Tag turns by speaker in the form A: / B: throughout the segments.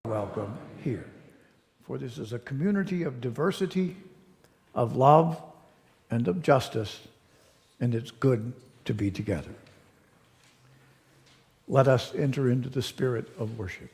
A: welcome here. For this is a community of diversity, of love, and of justice, and it's good to be together. Let us enter into the spirit of worship.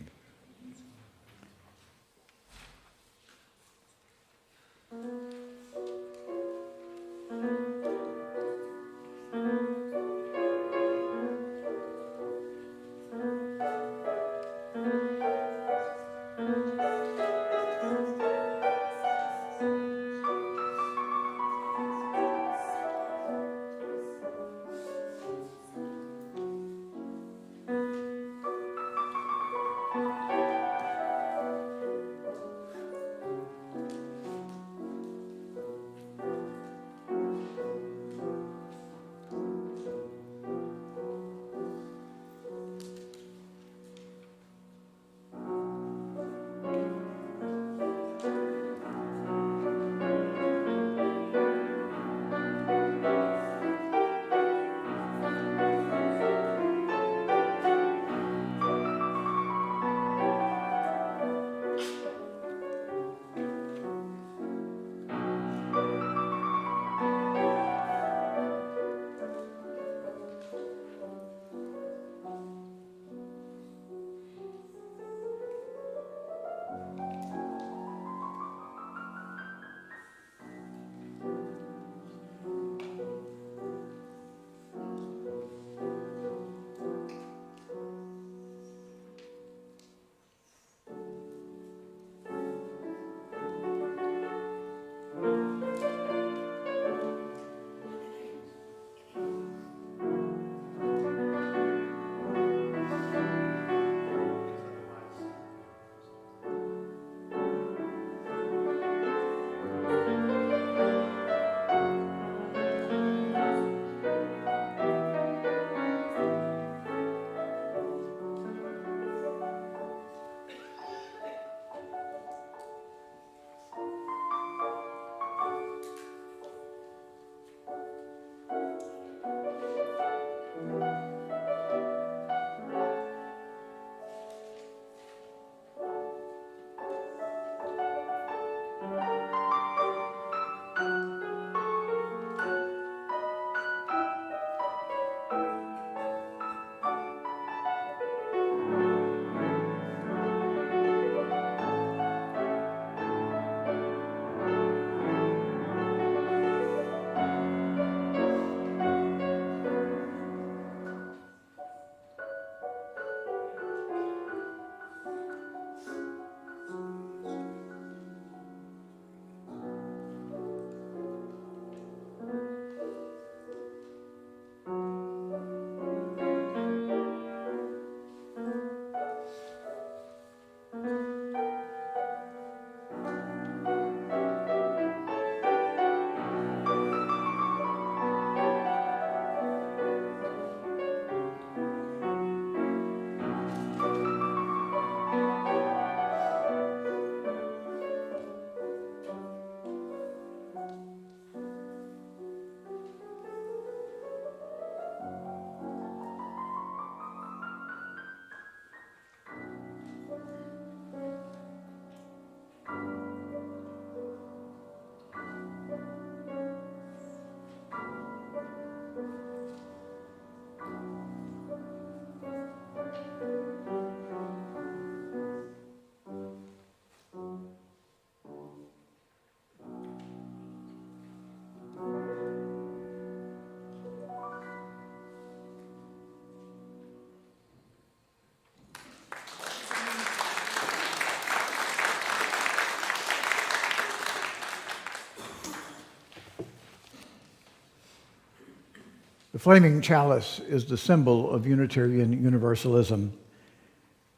A: The flaming chalice is the symbol of Unitarian Universalism.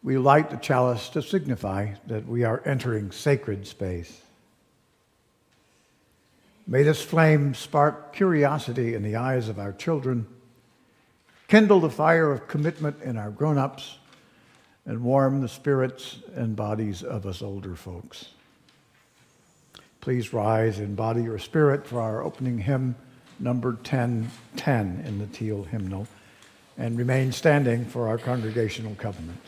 A: We light the chalice to signify that we are entering sacred space. May this flame spark curiosity in the eyes of our children, kindle the fire of commitment in our grown-ups, and warm the spirits and bodies of us older folks. Please rise in body or spirit for our opening hymn, number 1010 in the teal hymnal, and remain standing for our congregational covenant.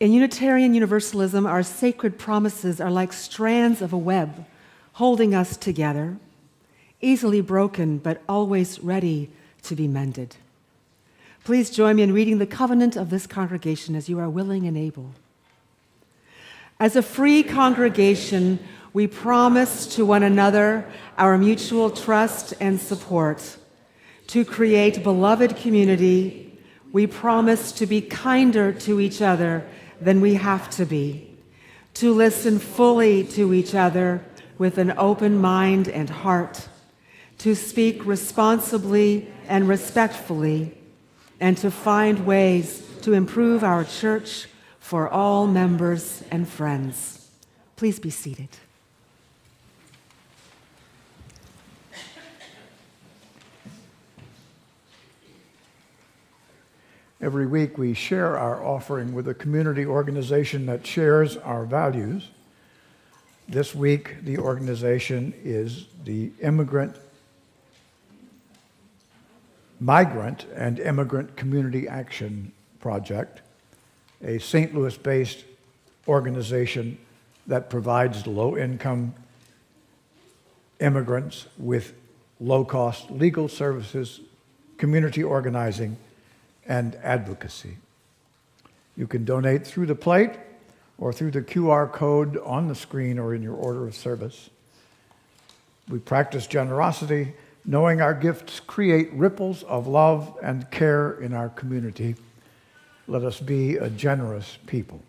B: In Unitarian Universalism, our sacred promises are like strands of a web holding us together, easily broken but always ready to be mended. Please join me in reading the covenant of this congregation as you are willing and able. As a free congregation, we promise to one another our mutual trust and support. To create beloved community, we promise to be kinder to each other than we have to be, to listen fully to each other with an open mind and heart, to speak responsibly and respectfully, and to find ways to improve our church for all members and friends. Please be seated.
A: Every week we share our offering with a community organization that shares our values. This week the organization is the Migrant and Immigrant Community Action Project, a St. Louis-based organization that provides low-income immigrants with low-cost legal services, community organizing, and advocacy. You can donate through the plate or through the QR code on the screen or in your order of service. We practice generosity, knowing our gifts create ripples of love and care in our community. Let us be a generous people.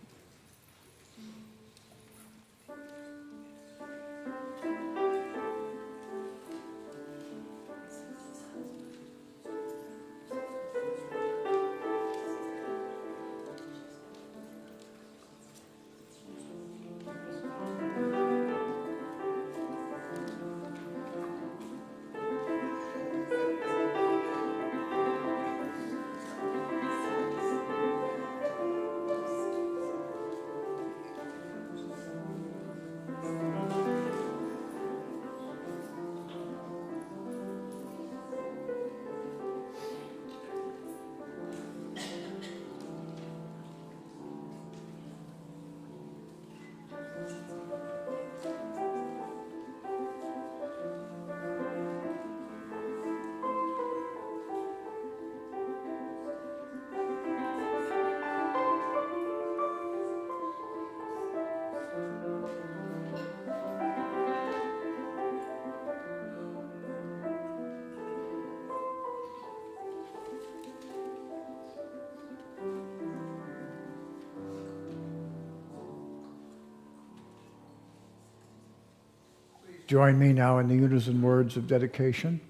A: Join me now in the unison words of dedication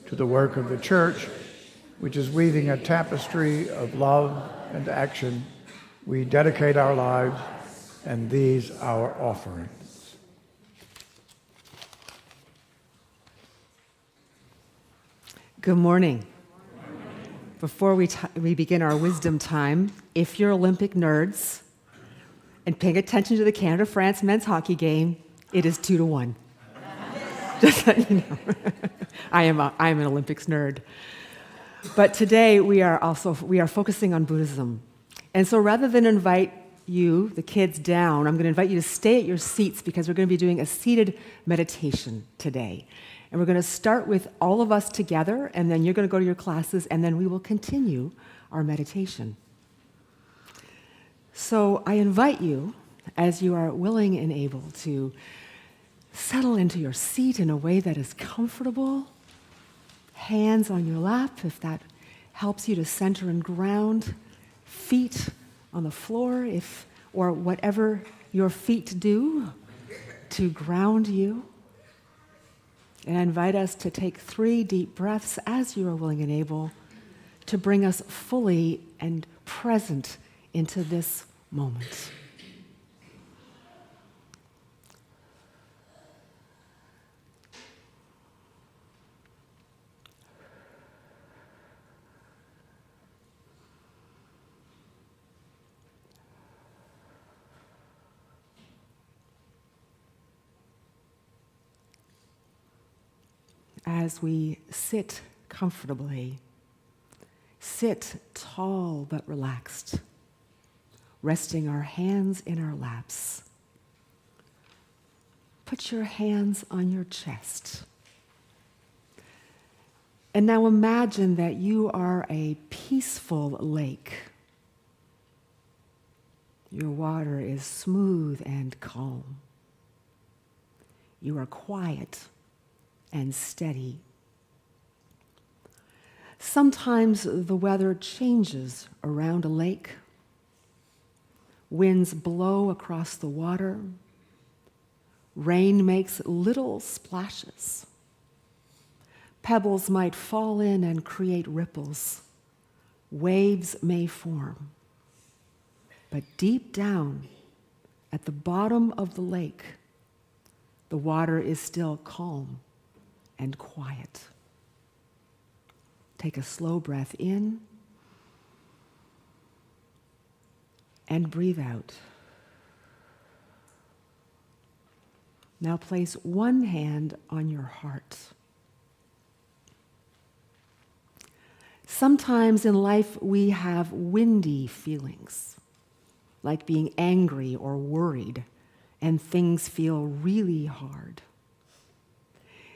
A: to the work of the church, which is weaving a tapestry of love and action. We dedicate our lives and these our offerings.
B: Good morning. Before we begin our wisdom time, if you're Olympic nerds and paying attention to the Canada-France men's hockey game, it is 2-1. Just so you know. I am an Olympics nerd. But today we are focusing on Buddhism. And so rather than invite you, the kids, down, I'm going to invite you to stay at your seats because we're going to be doing a seated meditation today. And we're going to start with all of us together, and then you're going to go to your classes, and then we will continue our meditation. So I invite you, as you are willing and able, to settle into your seat in a way that is comfortable. Hands on your lap, if that helps you to center and ground. Feet on the floor, or whatever your feet do to ground you. And I invite us to take 3 deep breaths as you are willing and able to bring us fully and present into this moment. As we sit comfortably, sit tall but relaxed, resting our hands in our laps. Put your hands on your chest. And now imagine that you are a peaceful lake. Your water is smooth and calm. You are quiet and steady. Sometimes the weather changes around a lake. Winds blow across the water. Rain makes little splashes. Pebbles might fall in and create ripples. Waves may form. But deep down, at the bottom of the lake, the water is still calm and quiet. Take a slow breath in and breathe out. Now place one hand on your heart. Sometimes in life we have windy feelings, like being angry or worried, and things feel really hard.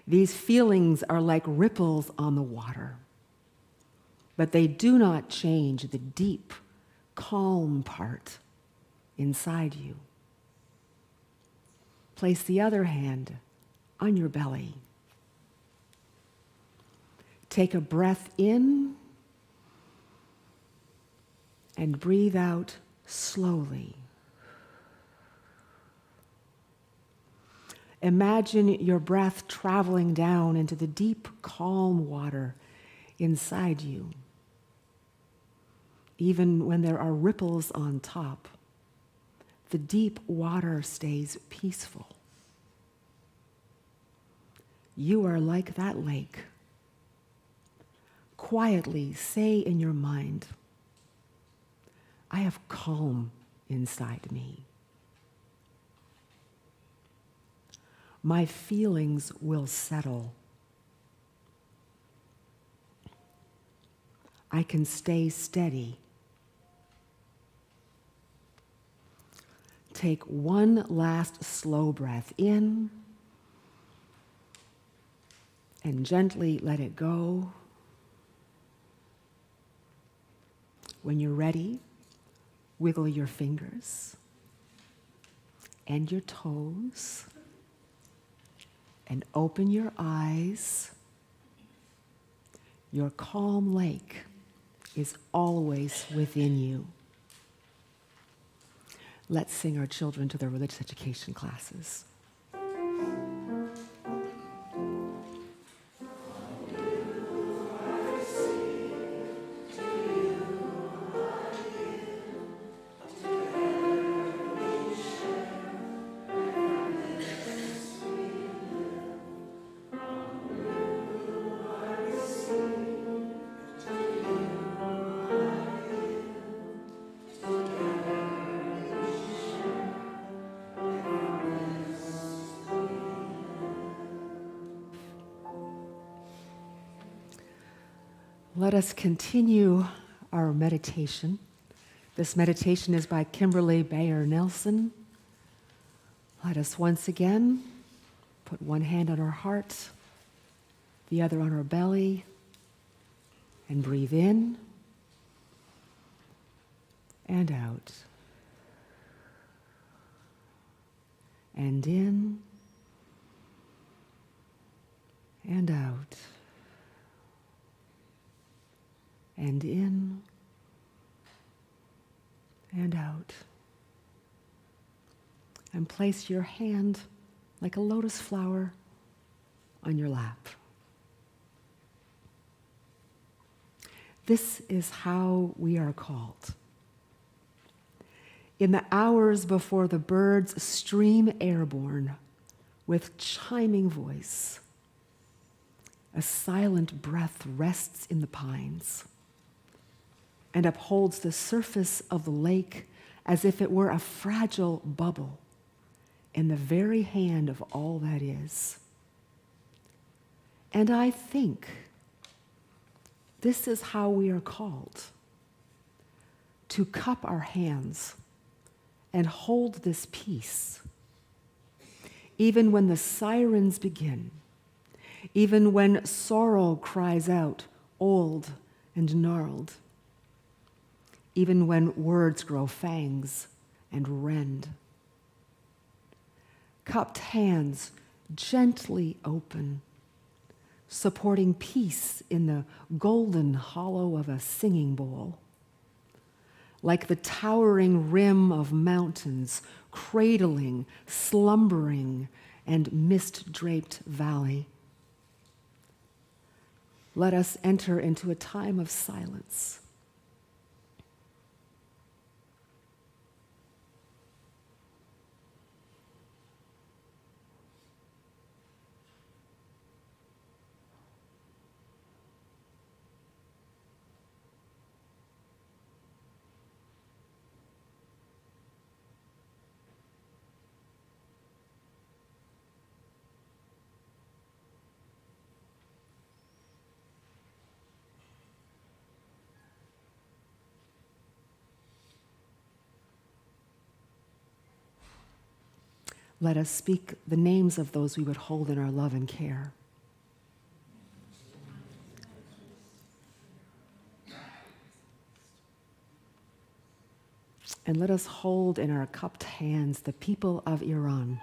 B: These feelings are like ripples on the water, but they do not change the deep, calm part inside you. Place the other hand on your belly. Take a breath in and breathe out slowly. Imagine your breath traveling down into the deep, calm water inside you. Even when there are ripples on top, the deep water stays peaceful. You are like that lake. Quietly say in your mind, I have calm inside me. My feelings will settle. I can stay steady. Take one last slow breath in and gently let it go. When you're ready, wiggle your fingers and your toes and open your eyes. Your calm lake is always within you. Let's sing our children to their religious education classes. Let us continue our meditation. This meditation is by Kimberly Bayer Nelson. Let us once again put one hand on our heart, the other on our belly, and breathe in and out. And in and out. And in and out. And place your hand like a lotus flower on your lap. This is how we are called. In the hours before the birds stream airborne with chiming voice, a silent breath rests in the pines and upholds the surface of the lake as if it were a fragile bubble in the very hand of all that is. And I think this is how we are called, to cup our hands and hold this peace. Even when the sirens begin, even when sorrow cries out, old and gnarled, even when words grow fangs and rend. Cupped hands gently open, supporting peace in the golden hollow of a singing bowl, like the towering rim of mountains, cradling, slumbering, and mist-draped valley. Let us enter into a time of silence. Let us speak the names of those we would hold in our love and care. And let us hold in our cupped hands the people of Iran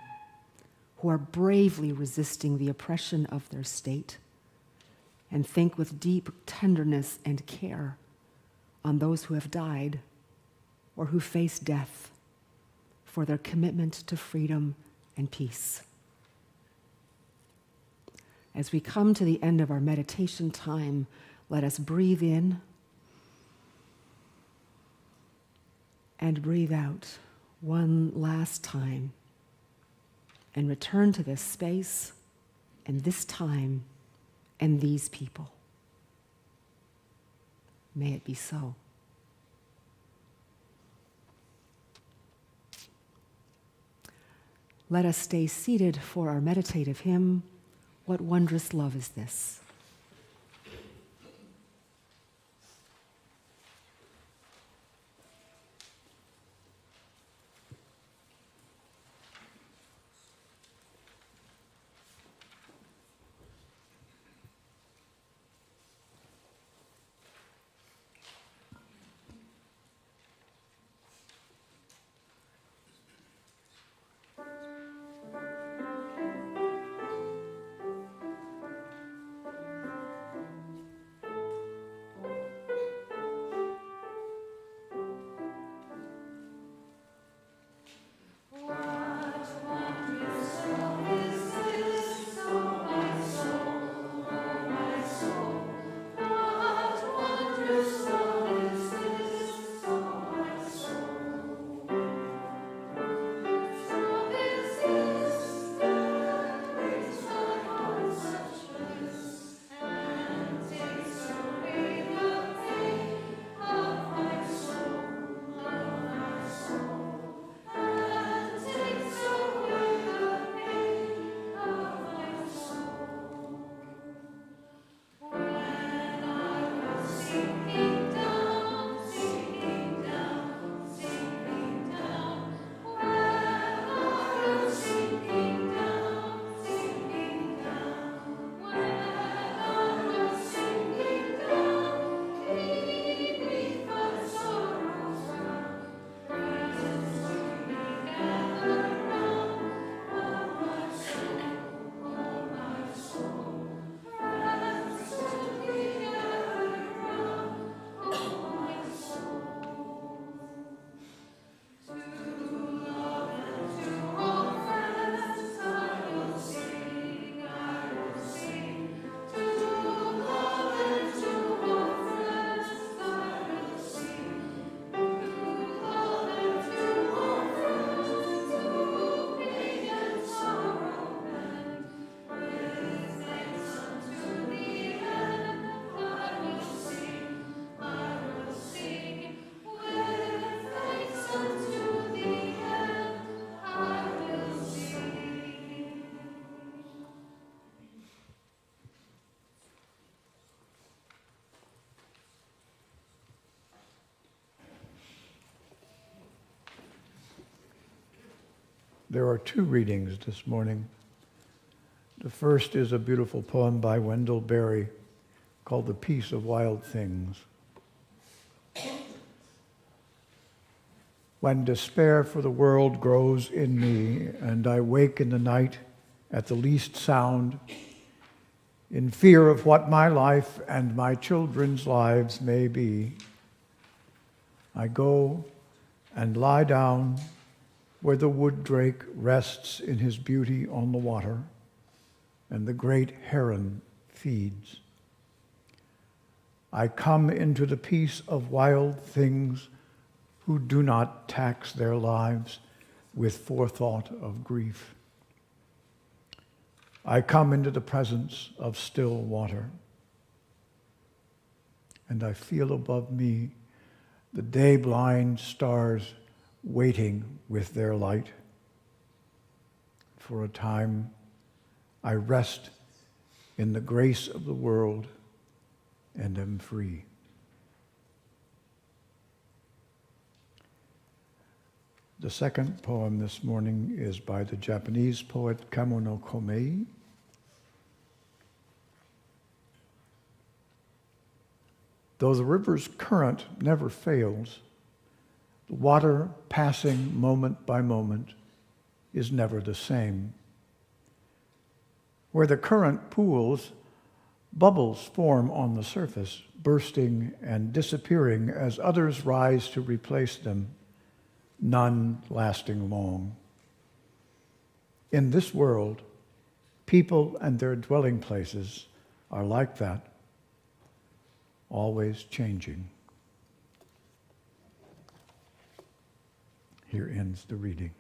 B: who are bravely resisting the oppression of their state, and think with deep tenderness and care on those who have died or who face death for their commitment to freedom and peace. As we come to the end of our meditation time, let us breathe in and breathe out one last time and return to this space and this time and these people. May it be so. Let us stay seated for our meditative hymn, What Wondrous Love Is This?
A: There are two readings this morning. The first is a beautiful poem by Wendell Berry called The Peace of Wild Things. When despair for the world grows in me, and I wake in the night at the least sound, in fear of what my life and my children's lives may be, I go and lie down where the wood drake rests in his beauty on the water, and the great heron feeds. I come into the peace of wild things who do not tax their lives with forethought of grief. I come into the presence of still water, and I feel above me the day-blind stars waiting with their light. For a time, I rest in the grace of the world and am free. The second poem this morning is by the Japanese poet Kamo no Komei. Though the river's current never fails, the water passing moment by moment is never the same. Where the current pools, bubbles form on the surface, bursting and disappearing as others rise to replace them, none lasting long. In this world, people and their dwelling places are like that, always changing. Here ends the reading.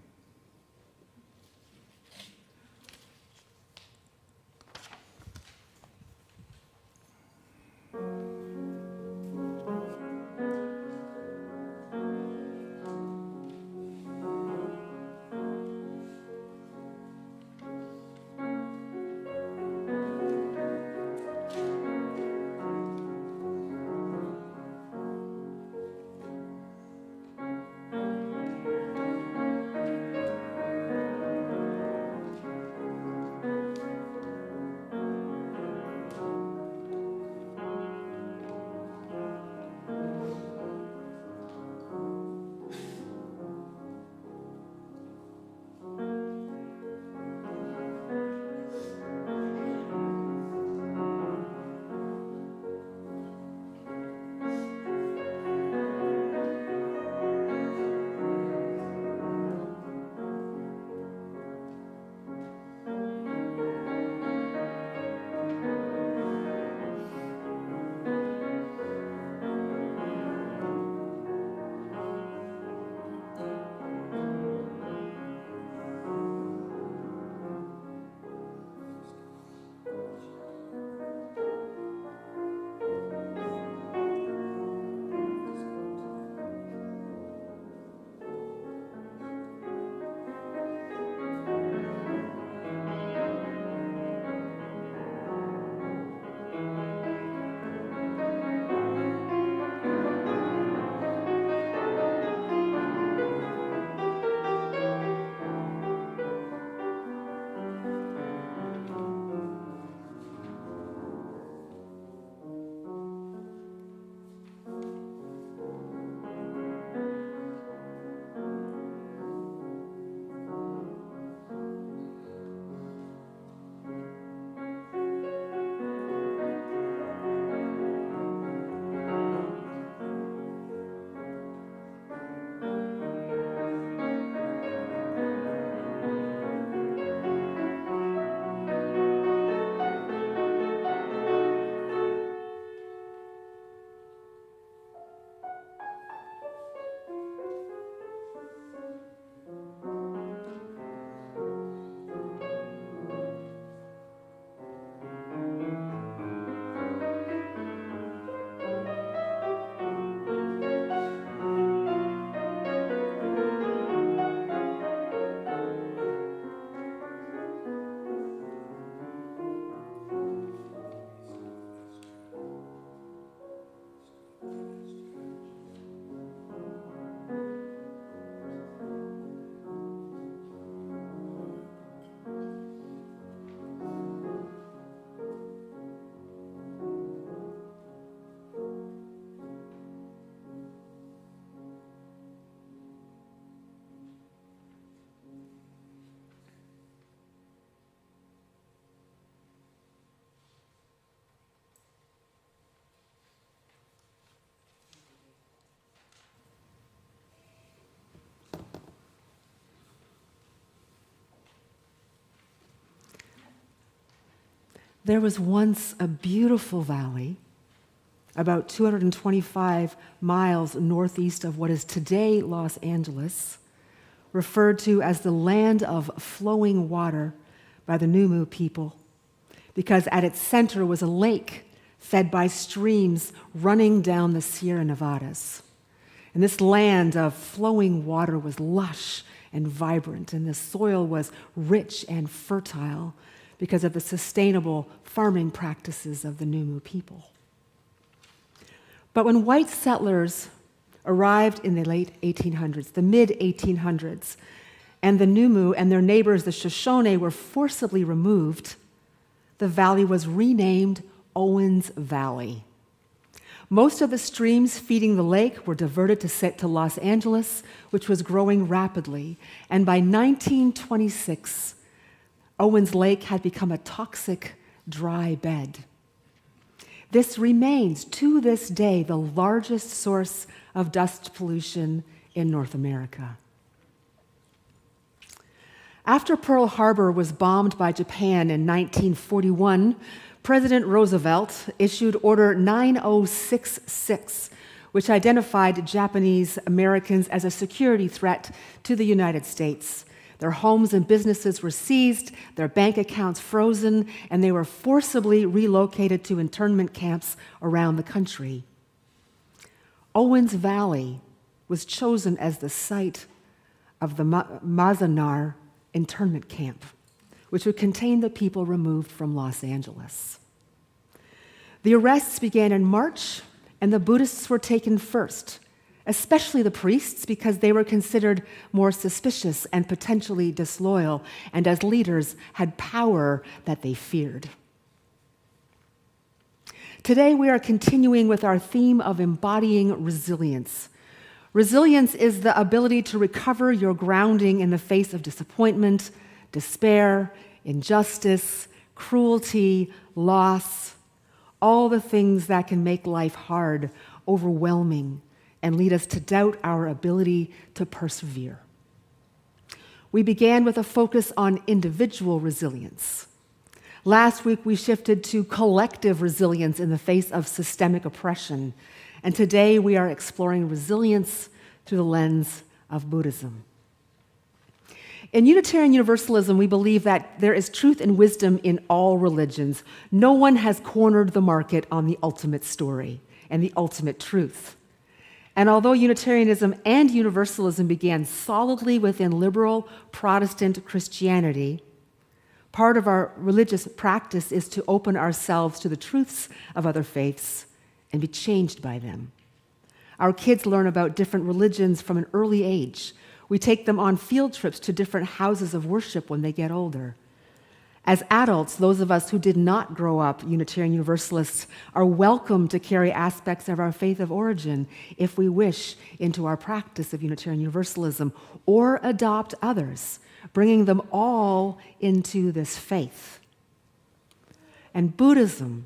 B: There was once a beautiful valley about 225 miles northeast of what is today Los Angeles, referred to as the land of flowing water by the Numu people, because at its center was a lake fed by streams running down the Sierra Nevadas. And this land of flowing water was lush and vibrant, and the soil was rich and fertile because of the sustainable farming practices of the Numu people. But when white settlers arrived in the late 1800s, the mid-1800s, and the Numu and their neighbors, the Shoshone, were forcibly removed, the valley was renamed Owens Valley. Most of the streams feeding the lake were diverted to Los Angeles, which was growing rapidly. And by 1926, Owens Lake had become a toxic, dry bed. This remains, to this day, the largest source of dust pollution in North America. After Pearl Harbor was bombed by Japan in 1941, President Roosevelt issued Order 9066, which identified Japanese Americans as a security threat to the United States. Their homes and businesses were seized, their bank accounts frozen, and they were forcibly relocated to internment camps around the country. Owens Valley was chosen as the site of the Manzanar internment camp, which would contain the people removed from Los Angeles. The arrests began in March, and the Buddhists were taken first, especially the priests, because they were considered more suspicious and potentially disloyal, and as leaders had power that they feared. Today, we are continuing with our theme of embodying resilience. Resilience is the ability to recover your grounding in the face of disappointment, despair, injustice, cruelty, loss, all the things that can make life hard, overwhelming, and lead us to doubt our ability to persevere. We began with a focus on individual resilience. Last week, we shifted to collective resilience in the face of systemic oppression. And today, we are exploring resilience through the lens of Buddhism. In Unitarian Universalism, we believe that there is truth and wisdom in all religions. No one has cornered the market on the ultimate story and the ultimate truth. And although Unitarianism and Universalism began solidly within liberal Protestant Christianity, part of our religious practice is to open ourselves to the truths of other faiths and be changed by them. Our kids learn about different religions from an early age. We take them on field trips to different houses of worship when they get older. As adults, those of us who did not grow up Unitarian Universalists are welcome to carry aspects of our faith of origin, if we wish, into our practice of Unitarian Universalism, or adopt others, bringing them all into this faith. And Buddhism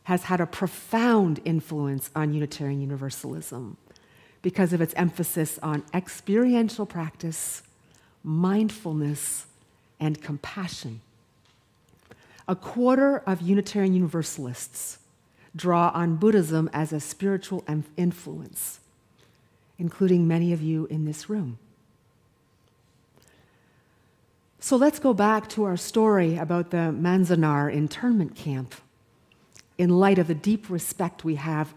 B: has had a profound influence on Unitarian Universalism because of its emphasis on experiential practice, mindfulness, and compassion. A quarter of Unitarian Universalists draw on Buddhism as a spiritual influence, including many of you in this room. So let's go back to our story about the Manzanar internment camp in light of the deep respect we have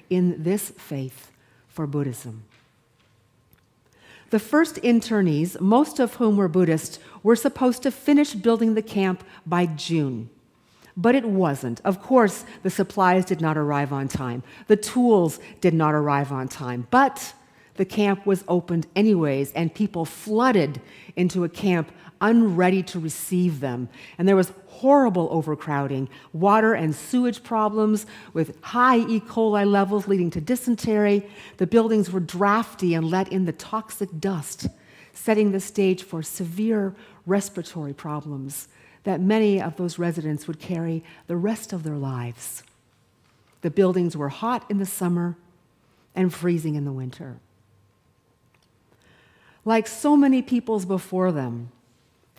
B: in this faith for Buddhism. The first internees, most of whom were Buddhist, were supposed to finish building the camp by June. But it wasn't. Of course, the supplies did not arrive on time. The tools did not arrive on time. But the camp was opened anyways, and people flooded into a camp unready to receive them. And there was horrible overcrowding, water and sewage problems with high E. coli levels leading to dysentery. The buildings were drafty and let in the toxic dust, setting the stage for severe respiratory problems that many of those residents would carry the rest of their lives. The buildings were hot in the summer and freezing in the winter. Like so many peoples before them,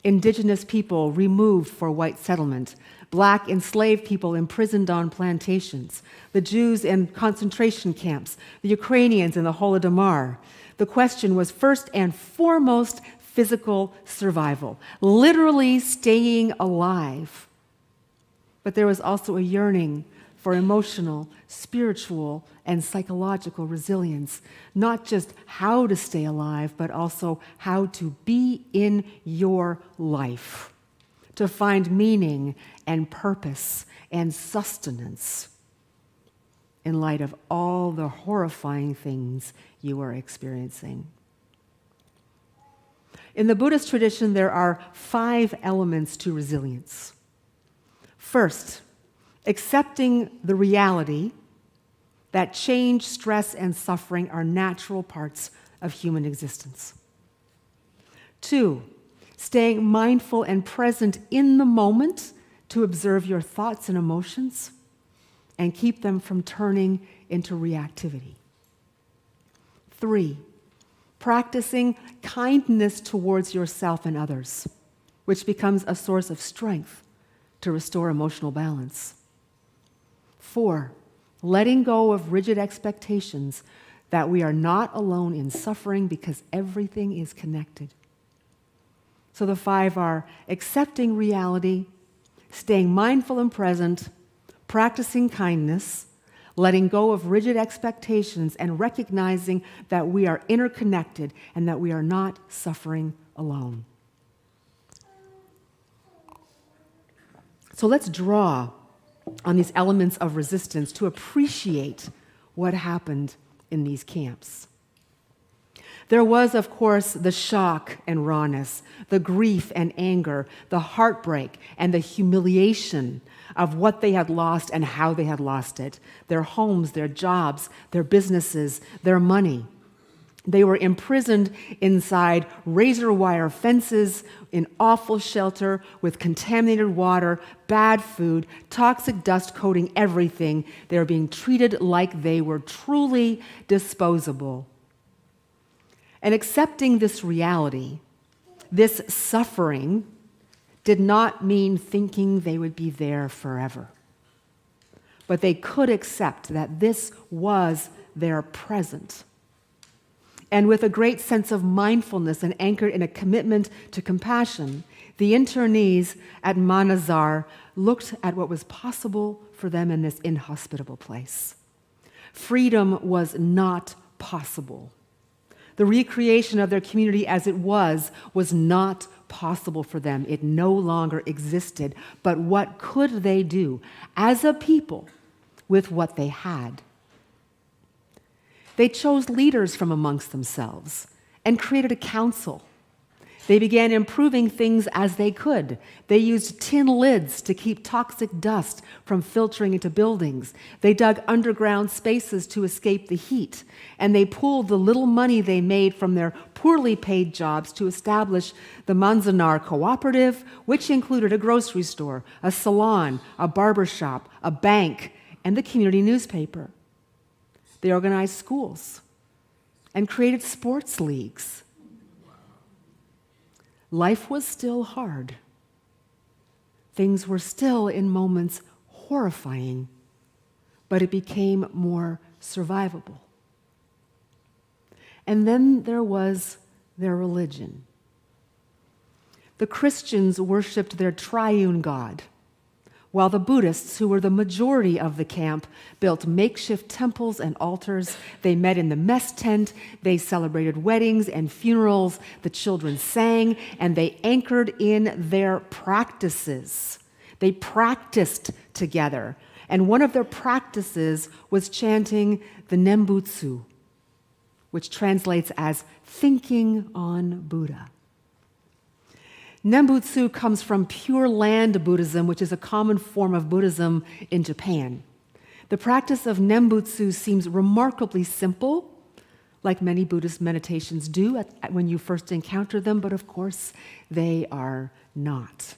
B: indigenous people removed for white settlement, black enslaved people imprisoned on plantations, the Jews in concentration camps, the Ukrainians in the Holodomor. The question was first and foremost physical survival, literally staying alive. But there was also a yearning for emotional, spiritual, and psychological resilience, not just how to stay alive, but also how to be in your life, to find meaning and purpose and sustenance in light of all the horrifying things you are experiencing. In the Buddhist tradition, there are 5 elements to resilience. First, accepting the reality that change, stress, and suffering are natural parts of human existence. 2, staying mindful and present in the moment to observe your thoughts and emotions and keep them from turning into reactivity. 3, practicing kindness towards yourself and others, which becomes a source of strength to restore emotional balance. 4, letting go of rigid expectations that we are not alone in suffering because everything is connected. So the 5 are accepting reality, staying mindful and present, practicing kindness, letting go of rigid expectations, and recognizing that we are interconnected and that we are not suffering alone. So let's draw on these elements of resistance to appreciate what happened in these camps. There was, of course, the shock and rawness, the grief and anger, the heartbreak and the humiliation of what they had lost and how they had lost it, their homes, their jobs, their businesses, their money. They were imprisoned inside razor wire fences, in awful shelter, with contaminated water, bad food, toxic dust coating everything. They were being treated like they were truly disposable. And accepting this reality, this suffering, did not mean thinking they would be there forever. But they could accept that this was their present. And with a great sense of mindfulness and anchored in a commitment to compassion, the internees at Manazar looked at what was possible for them in this inhospitable place. Freedom was not possible. The recreation of their community as it was not possible for them. It no longer existed. But what could they do as a people with what they had? They chose leaders from amongst themselves and created a council. They began improving things as they could. They used tin lids to keep toxic dust from filtering into buildings. They dug underground spaces to escape the heat. And they pooled the little money they made from their poorly paid jobs to establish the Manzanar Cooperative, which included a grocery store, a salon, a barber shop, a bank, and the community newspaper. They organized schools and created sports leagues. Life was still hard. Things were still, in moments, horrifying, but it became more survivable. And then there was their religion. The Christians worshipped their triune God, while the Buddhists, who were the majority of the camp, built makeshift temples and altars. They met in the mess tent. They celebrated weddings and funerals. The children sang, and they anchored in their practices. They practiced together. And one of their practices was chanting the Nembutsu, which translates as thinking on Buddha. Nembutsu comes from Pure Land Buddhism, which is a common form of Buddhism in Japan. The practice of Nembutsu seems remarkably simple, like many Buddhist meditations do when you first encounter them, but of course they are not.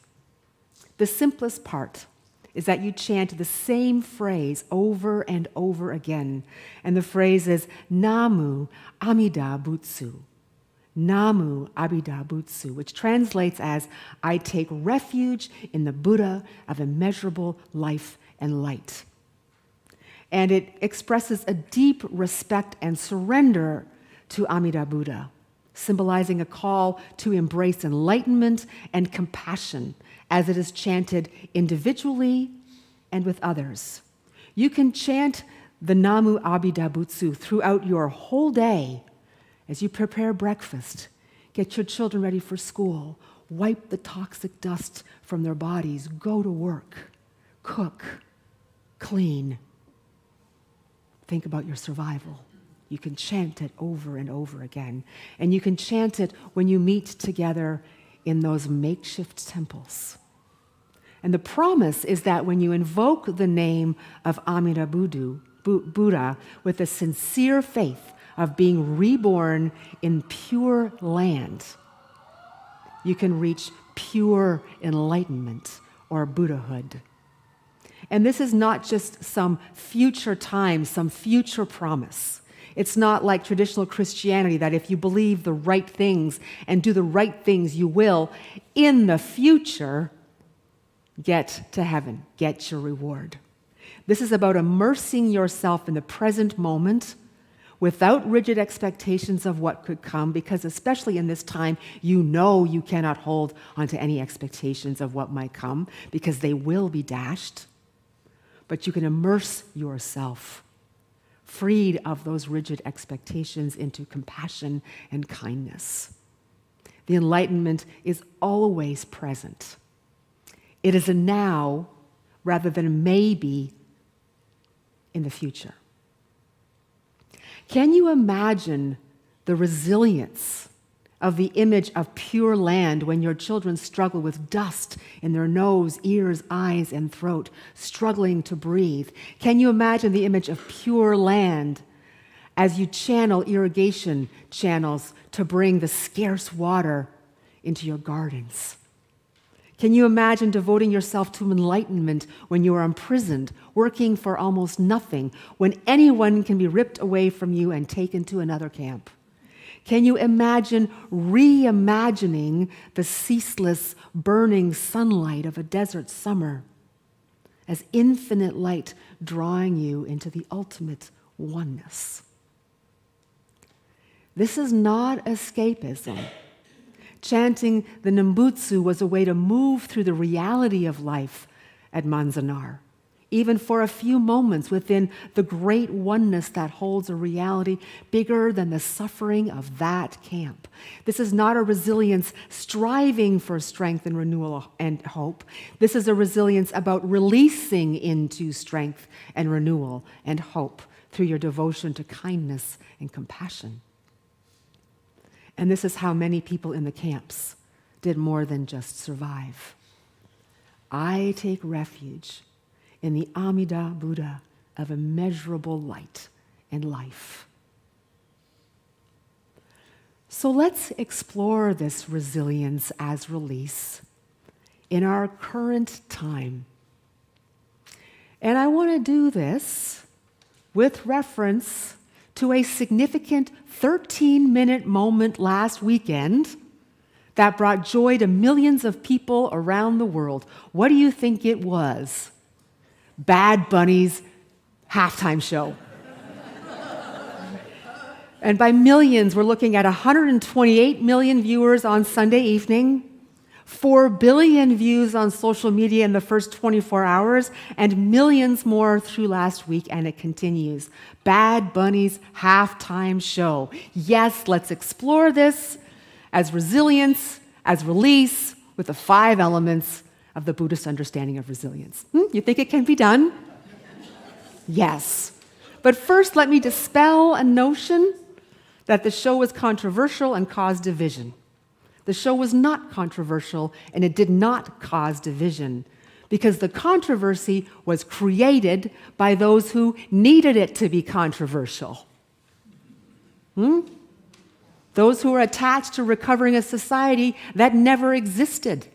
B: The simplest part is that you chant the same phrase over and over again, and the phrase is Namu Amida Butsu. Namu Abhida Butsu, which translates as, I take refuge in the Buddha of immeasurable life and light. And it expresses a deep respect and surrender to Amida Buddha, symbolizing a call to embrace enlightenment and compassion as it is chanted individually and with others. You can chant the Namu Abhida Butsu throughout your whole day as you prepare breakfast, get your children ready for school, wipe the toxic dust from their bodies, go to work, cook, clean. Think about your survival. You can chant it over and over again. And you can chant it when you meet together in those makeshift temples. And the promise is that when you invoke the name of Amida Buddha with a sincere faith of being reborn in pure land, you can reach pure enlightenment or Buddhahood. And this is not just some future time, some future promise. It's not like traditional Christianity that if you believe the right things and do the right things, you will, in the future, get to heaven, get your reward. This is about immersing yourself in the present moment without rigid expectations of what could come, because especially in this time, you know you cannot hold onto any expectations of what might come, because they will be dashed. But you can immerse yourself, freed of those rigid expectations, into compassion and kindness. The enlightenment is always present. It is a now rather than a maybe in the future. Can you imagine the resilience of the image of pure land when your children struggle with dust in their nose, ears, eyes, and throat, struggling to breathe? Can you imagine the image of pure land as you channel irrigation channels to bring the scarce water into your gardens? Can you imagine devoting yourself to enlightenment when you are imprisoned, working for almost nothing, when anyone can be ripped away from you and taken to another camp? Can you imagine reimagining the ceaseless, burning sunlight of a desert summer as infinite light drawing you into the ultimate oneness? This is not escapism. Chanting the Nembutsu was a way to move through the reality of life at Manzanar, even for a few moments within the great oneness that holds a reality bigger than the suffering of that camp. This is not a resilience striving for strength and renewal and hope. This is a resilience about releasing into strength and renewal and hope through your devotion to kindness and compassion. And this is how many people in the camps did more than just survive. I take refuge in the Amida Buddha of immeasurable light and life. So let's explore this resilience as release in our current time. And I want to do this with reference to a significant 13-minute moment last weekend that brought joy to millions of people around the world. What do you think it was? Bad Bunny's halftime show. And by millions, we're looking at 128 million viewers on Sunday evening, 4 billion views on social media in the first 24 hours, and millions more through last week, and it continues. Bad Bunny's halftime show. Yes, let's explore this as resilience, as release, with the 5 elements of the Buddhist understanding of resilience. You think it can be done? Yes. But first, let me dispel a notion that the show was controversial and caused division. The show was not controversial, and it did not cause division, because the controversy was created by those who needed it to be controversial. Those who are attached to recovering a society that never existed.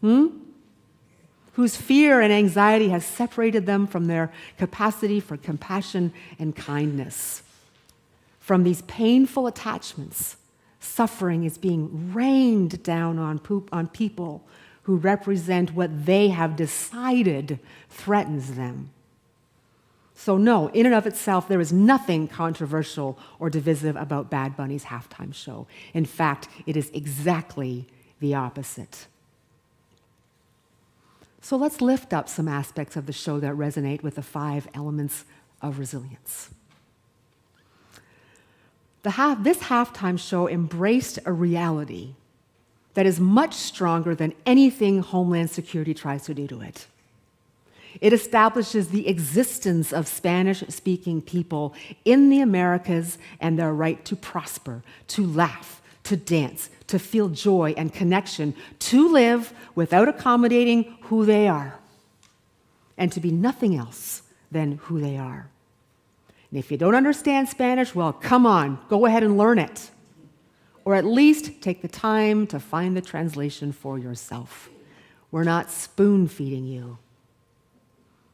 B: Whose fear and anxiety has separated them from their capacity for compassion and kindness. From these painful attachments Suffering is being rained down on people who represent what they have decided threatens them. So no, in and of itself, there is nothing controversial or divisive about Bad Bunny's halftime show. In fact, it is exactly the opposite. So let's lift up some aspects of the show that resonate with the 5 elements of resilience. This halftime show embraced a reality that is much stronger than anything Homeland Security tries to do to it. It establishes the existence of Spanish-speaking people in the Americas and their right to prosper, to laugh, to dance, to feel joy and connection, to live without accommodating who they are, and to be nothing else than who they are. And if you don't understand Spanish, well, come on, go ahead and learn it. Or at least take the time to find the translation for yourself. We're not spoon-feeding you.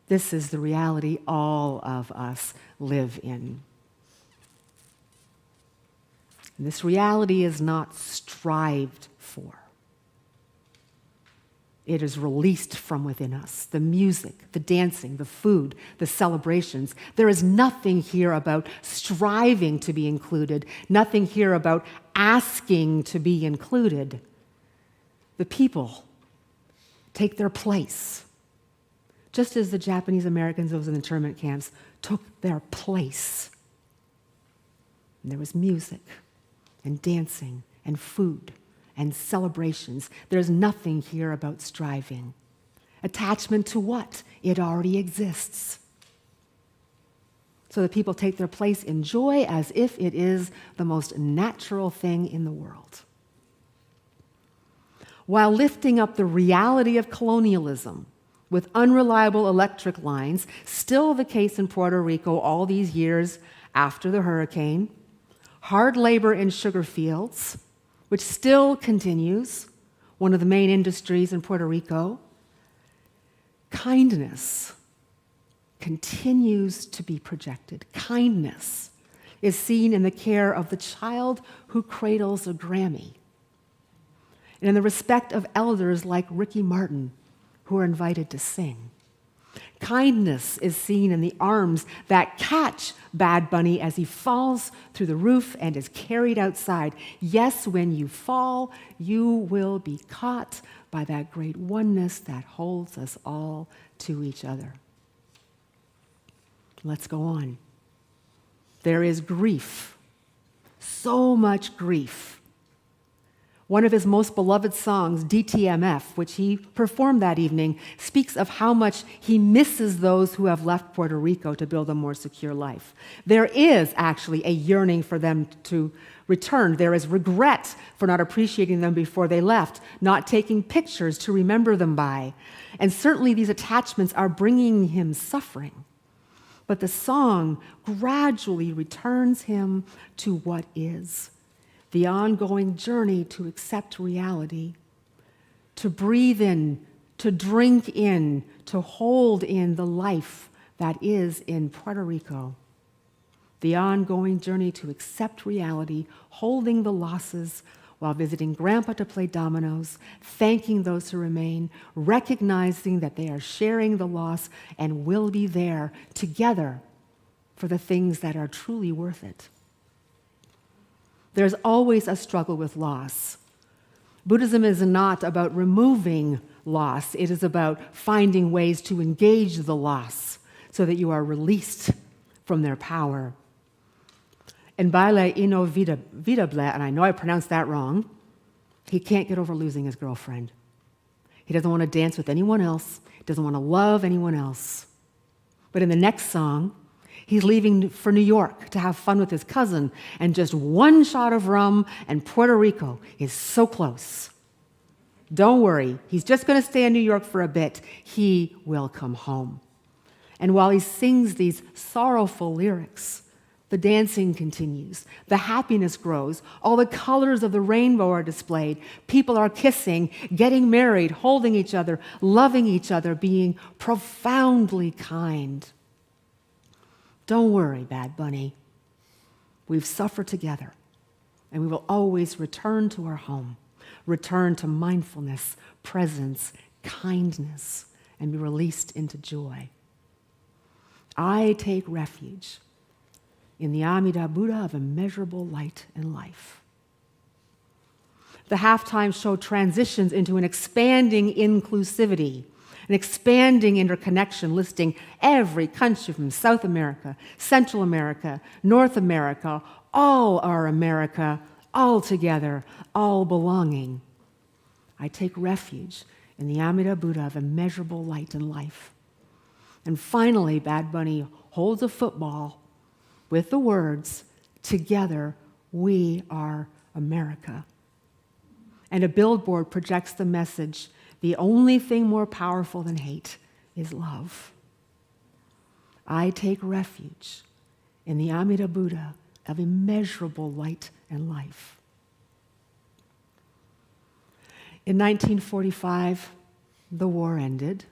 B: This is the reality all of us live in. And this reality is not strived for. It is released from within us. The music, the dancing, the food, the celebrations. There is nothing here about striving to be included, nothing here about asking to be included. The people take their place. Just as the Japanese Americans of the internment camps took their place. And there was music and dancing and food and celebrations. There's nothing here about striving. Attachment to what? It already exists. So the people take their place in joy as if it is the most natural thing in the world. While lifting up the reality of colonialism with unreliable electric lines, still the case in Puerto Rico all these years after the hurricane, hard labor in sugar fields, which still continues, one of the main industries in Puerto Rico, kindness continues to be projected. Kindness is seen in the care of the child who cradles a Grammy, and in the respect of elders like Ricky Martin, who are invited to sing. Kindness is seen in the arms that catch Bad Bunny as he falls through the roof and is carried outside. Yes, when you fall, you will be caught by that great oneness that holds us all to each other. Let's go on. There is grief, so much grief. One of his most beloved songs, DTMF, which he performed that evening, speaks of how much he misses those who have left Puerto Rico to build a more secure life. There is actually a yearning for them to return. There is regret for not appreciating them before they left, not taking pictures to remember them by. And certainly these attachments are bringing him suffering. But the song gradually returns him to what is. The ongoing journey to accept reality, to breathe in, to drink in, to hold in the life that is in Puerto Rico. The ongoing journey to accept reality, holding the losses while visiting Grandpa to play dominoes, thanking those who remain, recognizing that they are sharing the loss and will be there together for the things that are truly worth it. There's always a struggle with loss. Buddhism is not about removing loss. It is about finding ways to engage the loss so that you are released from their power. And Baile Inovitable, and I know I pronounced that wrong, he can't get over losing his girlfriend. He doesn't want to dance with anyone else. He doesn't want to love anyone else. But in the next song, he's leaving for New York to have fun with his cousin, and just one shot of rum, and Puerto Rico is so close. Don't worry, he's just going to stay in New York for a bit. He will come home. And while he sings these sorrowful lyrics, the dancing continues, the happiness grows, all the colors of the rainbow are displayed, people are kissing, getting married, holding each other, loving each other, being profoundly kind. Don't worry, Bad Bunny. We've suffered together. and we will always return to our home, return to mindfulness, presence, kindness, and be released into joy. I take refuge in the Amida Buddha of immeasurable light and life. The halftime show transitions into an expanding inclusivity, an expanding interconnection, listing every country from South America, Central America, North America, all are America, all together, all belonging. I take refuge in the Amida Buddha of immeasurable light and life. And finally, Bad Bunny holds a football with the words, "Together we are America." And a billboard projects the message, "The only thing more powerful than hate is love." I take refuge in the Amida Buddha of immeasurable light and life. In 1945, the war ended.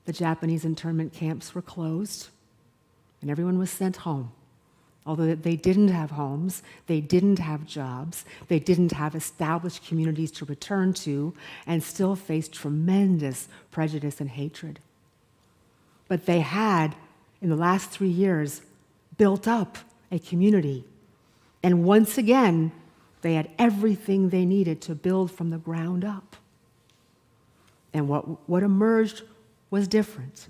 B: The Japanese internment camps were closed, and everyone was sent home. Although they didn't have homes, they didn't have jobs, they didn't have established communities to return to, and still faced tremendous prejudice and hatred. But they had, in the last 3 years, built up a community. And once again, they had everything they needed to build from the ground up. And what emerged was different.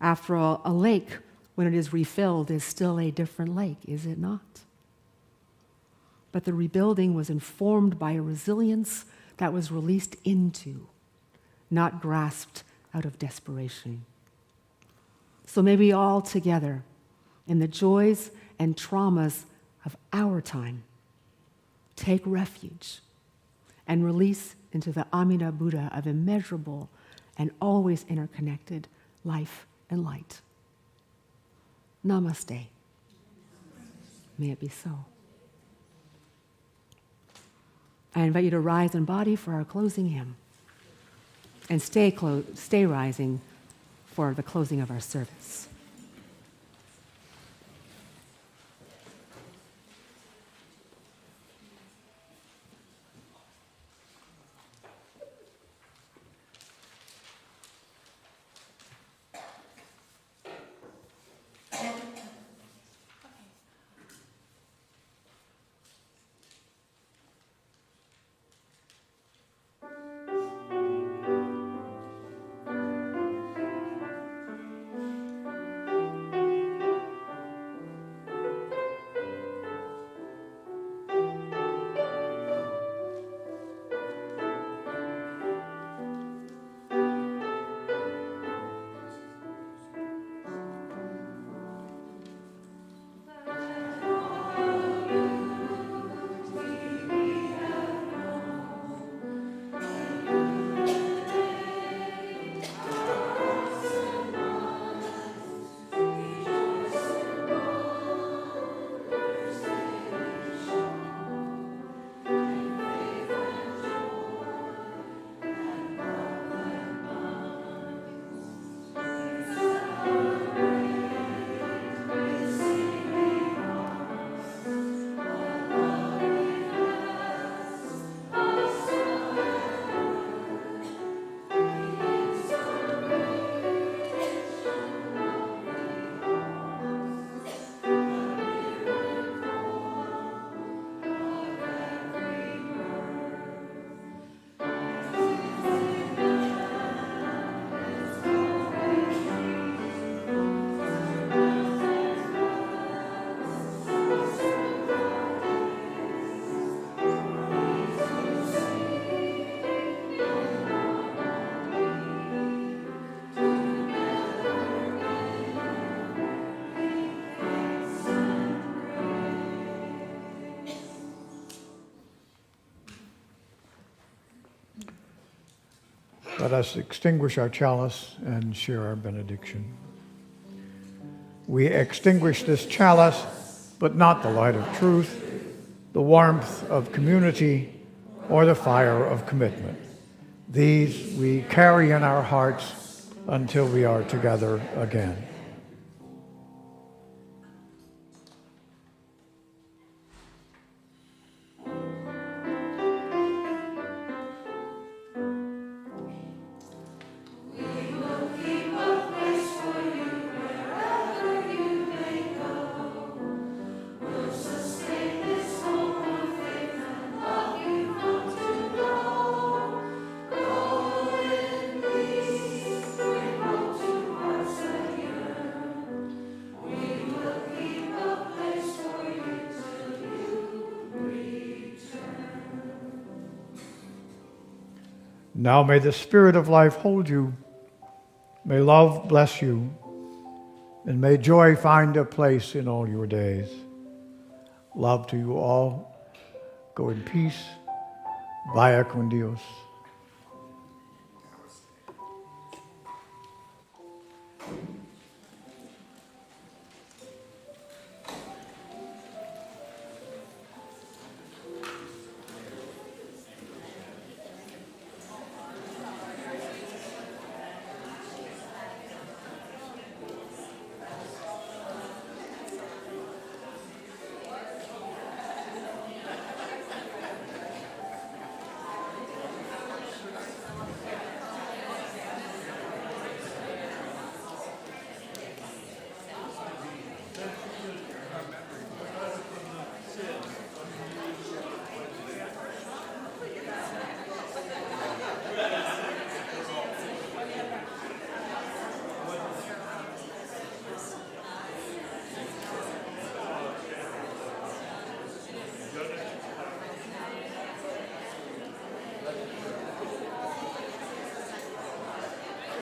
B: After all, a lake, when it is refilled, is still a different lake, is it not? But the rebuilding was informed by a resilience that was released into, not grasped out of desperation. So may we all together, in the joys and traumas of our time, take refuge and release into the Amida Buddha of immeasurable and always interconnected life and light. Namaste. May it be so. I invite you to rise in body for our closing hymn, and stay rising for the closing of our service.
A: Let us extinguish our chalice and share our benediction. We extinguish this chalice, but not the light of truth, the warmth of community, or the fire of commitment. These we carry in our hearts until we are together again. Now may the Spirit of life hold you. May love bless you. And may joy find a place in all your days. Love to you all. Go in peace. Vaya con Dios.